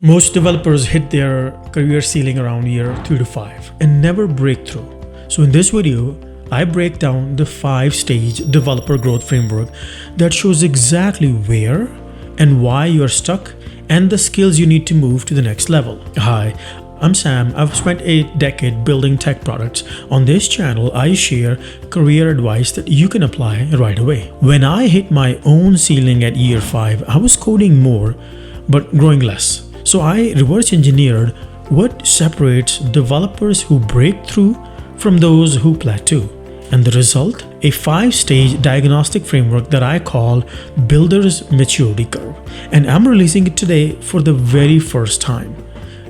Most developers hit their career ceiling around year 3 to 5 and never break through. So in this video, I break down the 5-stage developer growth framework that shows exactly where and why you're stuck and the skills you need to move to the next level. Hi, I'm Sam. I've spent a decade building tech products. On this channel, I share career advice that you can apply right away. When I hit my own ceiling at year 5, I was coding more but growing less. So I reverse engineered what separates developers who break through from those who plateau. And the result? A 5-stage diagnostic framework that I call Builder's Maturity Curve. And I'm releasing it today for the very first time.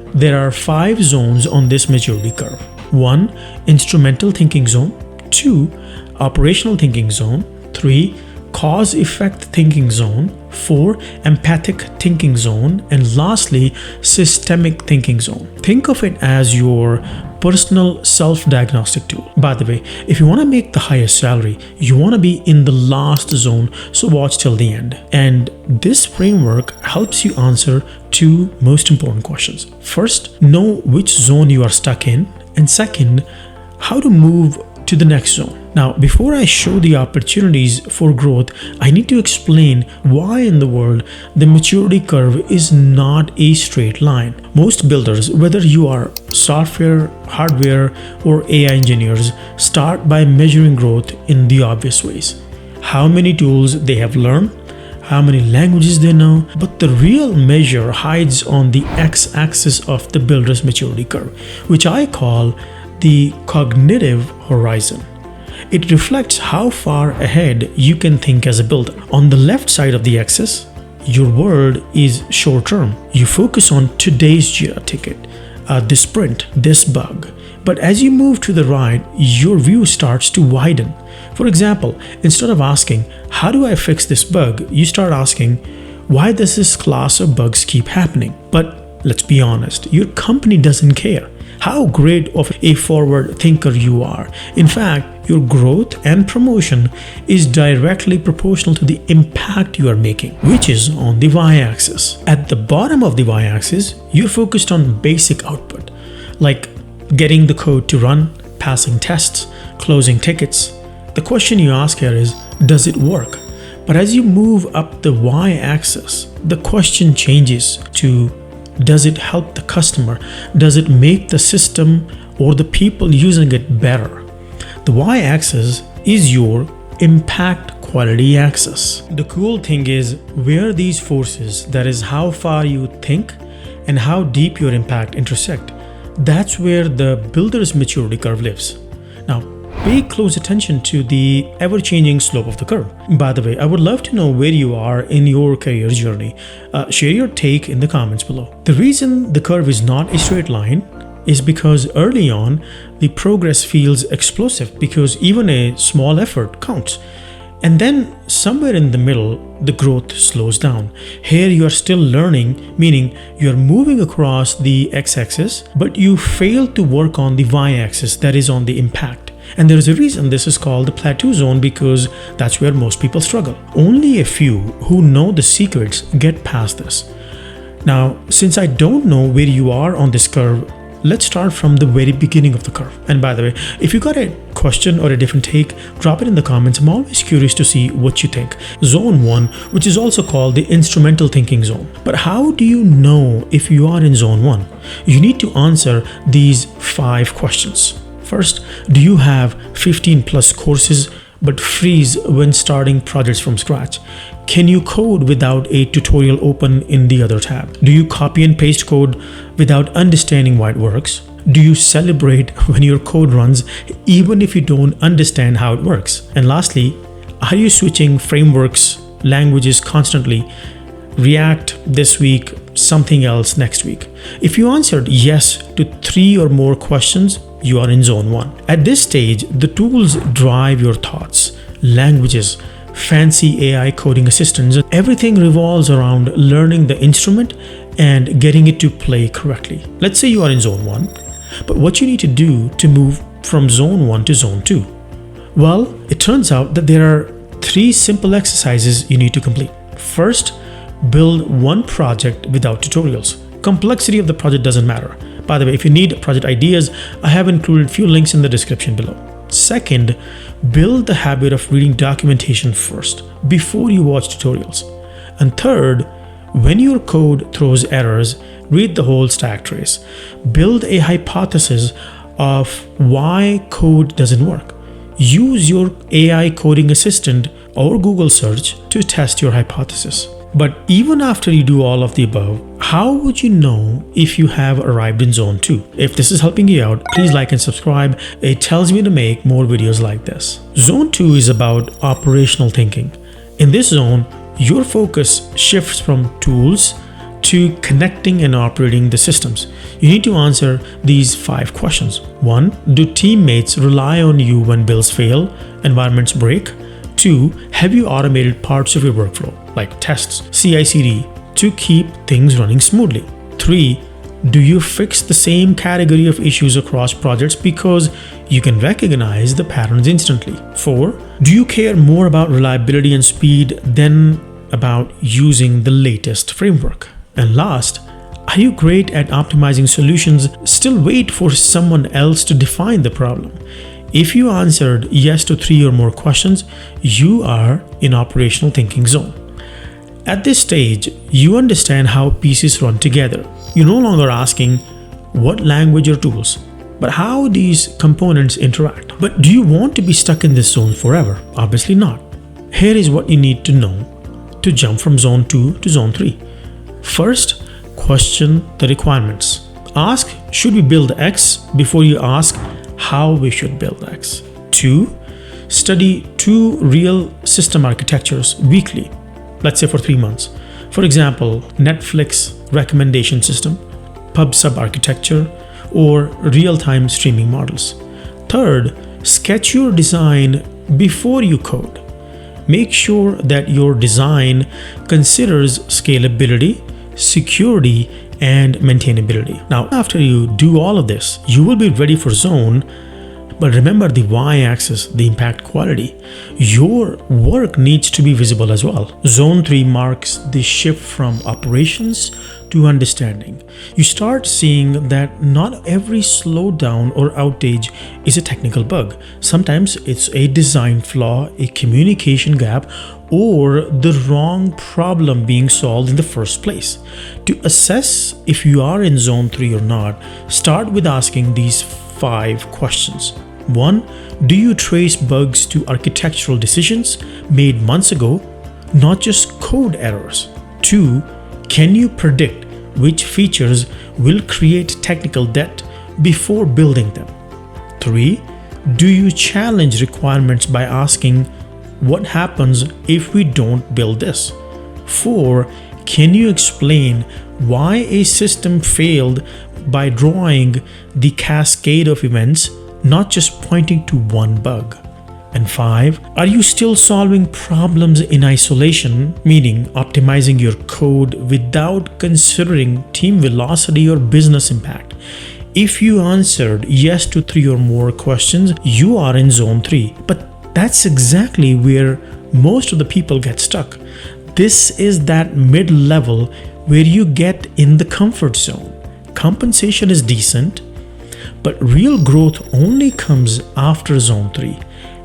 There are 5 zones on this maturity curve. 1. Instrumental thinking zone. 2. Operational thinking zone. 3. Cause-effect thinking zone. 4. Empathic thinking zone. And lastly, systemic thinking zone. Think of it as your personal self-diagnostic tool. By the way, if you want to make the highest salary, you want to be in the last zone, so watch till the end. And this framework helps you answer 2 most important questions. First, know which zone you are stuck in, and second, how to move to the next zone. Now, before I show the opportunities for growth, I need to explain why in the world the maturity curve is not a straight line. Most builders, whether you are software, hardware, or AI engineers, start by measuring growth in the obvious ways. How many tools they have learned, how many languages they know, but the real measure hides on the x-axis of the builder's maturity curve, which I call the cognitive horizon. It reflects how far ahead you can think as a builder. On the left side of the axis, your world is short term. You focus on today's Jira ticket, this sprint, this bug. But as you move to the right, your view starts to widen. For example, instead of asking, how do I fix this bug? You start asking, why does this class of bugs keep happening? But let's be honest, your company doesn't care how great of a forward thinker you are. In fact, your growth and promotion is directly proportional to the impact you are making, which is on the y-axis. At the bottom of the y-axis, you're focused on basic output, like getting the code to run, passing tests, closing tickets. The question you ask here is, does it work? But as you move up the y-axis, the question changes to, does it help the customer? Does it make the system or the people using it better? The y-axis is your impact quality axis. The cool thing is where these forces, that is how far you think and how deep your impact intersect, that's where the builder's maturity curve lives. Now, pay close attention to the ever-changing slope of the curve. By the way, I would love to know where you are in your career journey. Share your take in the comments below. The reason the curve is not a straight line is because early on, the progress feels explosive because even a small effort counts. And then somewhere in the middle, the growth slows down. Here you are still learning, meaning you are moving across the x-axis, but you fail to work on the y-axis, that is on the impact. And there is a reason this is called the plateau zone, because that's where most people struggle. Only a few who know the secrets get past this. Now, since I don't know where you are on this curve, let's start from the very beginning of the curve. And by the way, if you got a question or a different take, drop it in the comments. I'm always curious to see what you think. Zone 1, which is also called the instrumental thinking zone. But how do you know if you are in zone 1? You need to answer these 5 questions. First, do you have 15 plus courses but freeze when starting projects from scratch? Can you code without a tutorial open in the other tab? Do you copy and paste code without understanding why it works? Do you celebrate when your code runs even if you don't understand how it works? And lastly, are you switching frameworks, languages constantly? React this week, something else next week. If you answered yes to 3 or more questions, you are in zone 1. At this stage, the tools drive your thoughts, languages, fancy AI coding assistants. Everything revolves around learning the instrument and getting it to play correctly. Let's say you are in zone 1, but what you need to do to move from zone 1 to zone 2? Well, it turns out that there are 3 simple exercises you need to complete. First, build one project without tutorials. Complexity of the project doesn't matter. By the way, if you need project ideas, I have included a few links in the description below. Second, build the habit of reading documentation first before you watch tutorials. And third, when your code throws errors, read the whole stack trace. Build a hypothesis of why code doesn't work. Use your AI coding assistant or Google search to test your hypothesis. But even after you do all of the above, how would you know if you have arrived in zone 2? If this is helping you out, please like and subscribe. It tells me to make more videos like this. Zone 2 is about operational thinking. In this zone, your focus shifts from tools to connecting and operating the systems. You need to answer these 5 questions. 1. Do teammates rely on you when builds fail, environments break? 2. Have you automated parts of your workflow, like tests, CI/CD, to keep things running smoothly? 3. Do you fix the same category of issues across projects because you can recognize the patterns instantly? 4. Do you care more about reliability and speed than about using the latest framework? And last, are you great at optimizing solutions, still wait for someone else to define the problem? If you answered yes to 3 or more questions, you are in operational thinking zone. At this stage, you understand how pieces run together. You're no longer asking what language or tools, but how these components interact. But do you want to be stuck in this zone forever? Obviously not. Here is what you need to know to jump from zone 2 to zone 3. First, question the requirements. Ask, should we build X before you ask how we should build X. 2. Study 2 real system architectures weekly, let's say for 3 months. For example, Netflix recommendation system, pub/sub architecture, or real-time streaming models. Third, sketch your design before you code. Make sure that your design considers scalability, security, and maintainability. Now, after you do all of this, you will be ready for zone, but remember the y-axis, the impact quality. Your work needs to be visible as well. Zone 3 marks the shift from operations to understanding. You start seeing that not every slowdown or outage is a technical bug. Sometimes it's a design flaw, a communication gap, or the wrong problem being solved in the first place. To assess if you are in zone 3 or not, start with asking these 5 questions. 1. Do you trace bugs to architectural decisions made months ago, not just code errors? 2. Can you predict which features will create technical debt before building them? 3. Do you challenge requirements by asking, what happens if we don't build this? 4. Can you explain why a system failed by drawing the cascade of events, not just pointing to one bug? And 5. Are you still solving problems in isolation, meaning optimizing your code without considering team velocity or business impact? If you answered yes to 3 or more questions, you are in zone 3. But that's exactly where most of the people get stuck. This is that mid-level where you get in the comfort zone. Compensation is decent, but real growth only comes after zone 3.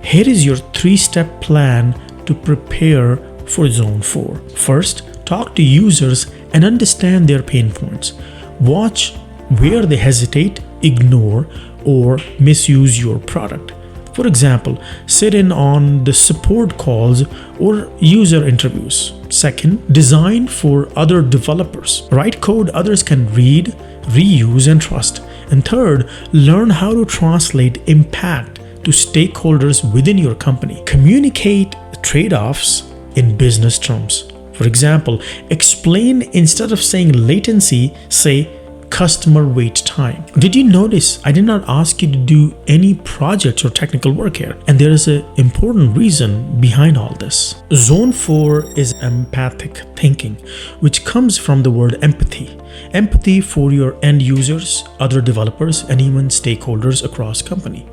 Here is your 3-step plan to prepare for zone 4. First, talk to users and understand their pain points. Watch where they hesitate, ignore, or misuse your product. For example, sit in on the support calls or user interviews. Second, design for other developers. Write code others can read, reuse, and trust. And third, learn how to translate impact to stakeholders within your company. Communicate trade-offs in business terms. For example, explain instead of saying latency, say customer wait time. Did you notice I did not ask you to do any projects or technical work here? And there is an important reason behind all this. Zone 4 is empathic thinking, which comes from the word empathy. Empathy for your end users, other developers, and even stakeholders across company.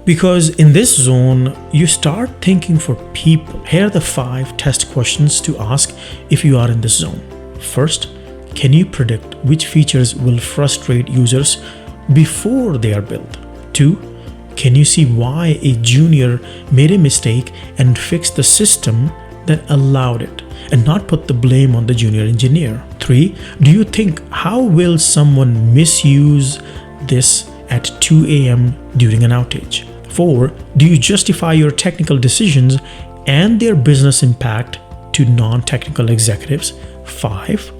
Because in this zone, you start thinking for people. Here are the 5 test questions to ask if you are in this zone. First, Can you predict which features will frustrate users before they are built? 2. Can you see why a junior made a mistake and fix the system that allowed it and not put the blame on the junior engineer? 3. Do you think how will someone misuse this at 2 a.m. during an outage? 4. Do you justify your technical decisions and their business impact to non-technical executives? 5.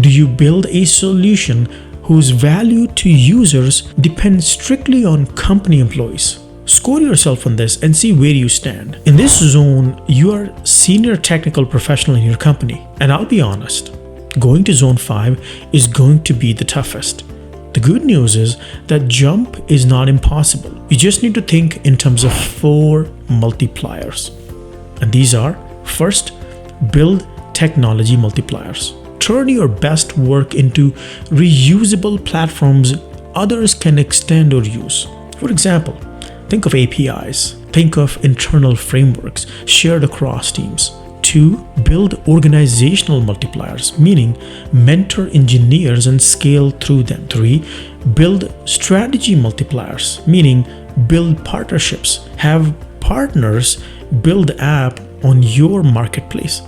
Do you build a solution whose value to users depends strictly on company employees? Score yourself on this and see where you stand. In this zone, you are senior technical professional in your company. And I'll be honest, going to zone 5 is going to be the toughest. The good news is that jump is not impossible. You just need to think in terms of 4 multipliers. And these are: first, build technology multipliers. Turn your best work into reusable platforms others can extend or use. For example, think of APIs. Think of internal frameworks shared across teams. 2. Build organizational multipliers, meaning mentor engineers and scale through them. 3. Build strategy multipliers, meaning build partnerships. Have partners build app on your marketplace.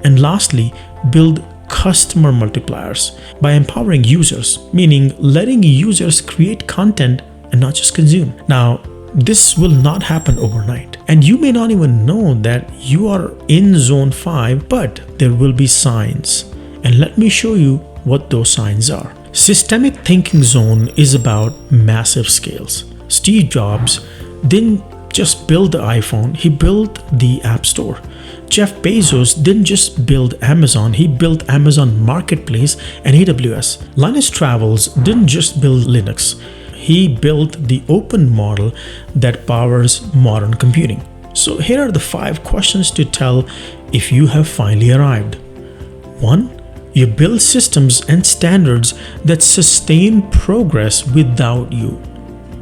And lastly, build customer multipliers by empowering users, meaning letting users create content and not just consume. Now, this will not happen overnight, and you may not even know that you are in zone 5, but there will be signs, and let me show you what those signs are. Systemic thinking zone is about massive scales. Steve Jobs didn't just build the iPhone, he built the App Store. Jeff Bezos didn't just build Amazon, he built Amazon Marketplace and AWS. Linus Travels didn't just build Linux, he built the open model that powers modern computing. So here are the 5 questions to tell if you have finally arrived. 1. You build systems and standards that sustain progress without you,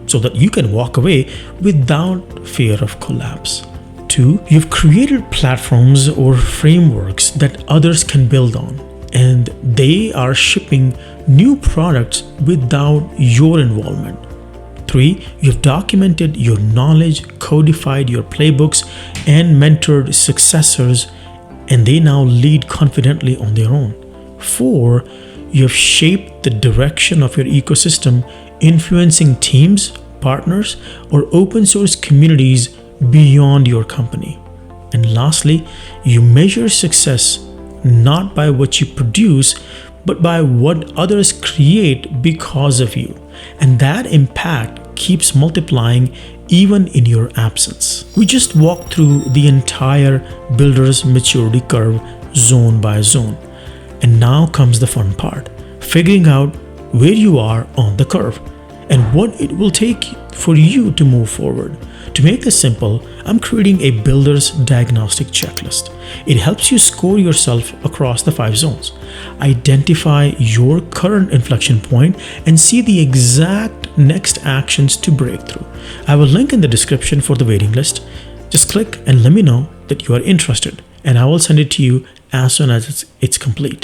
so that you can walk away without fear of collapse. 2. You've created platforms or frameworks that others can build on, and they are shipping new products without your involvement. 3. You've documented your knowledge, codified your playbooks, and mentored successors, and they now lead confidently on their own. 4. You have shaped the direction of your ecosystem, influencing teams, partners, or open source communities beyond your company. And lastly, you measure success not by what you produce, but by what others create because of you. And that impact keeps multiplying even in your absence. We just walked through the entire builder's maturity curve zone by zone. And now comes the fun part, figuring out where you are on the curve and what it will take for you to move forward. To make this simple, I'm creating a builder's diagnostic checklist. It helps you score yourself across the 5 zones, identify your current inflection point, and see the exact next actions to break through. I have a link in the description for the waiting list. Just click and let me know that you are interested, and I will send it to you as soon as it's complete.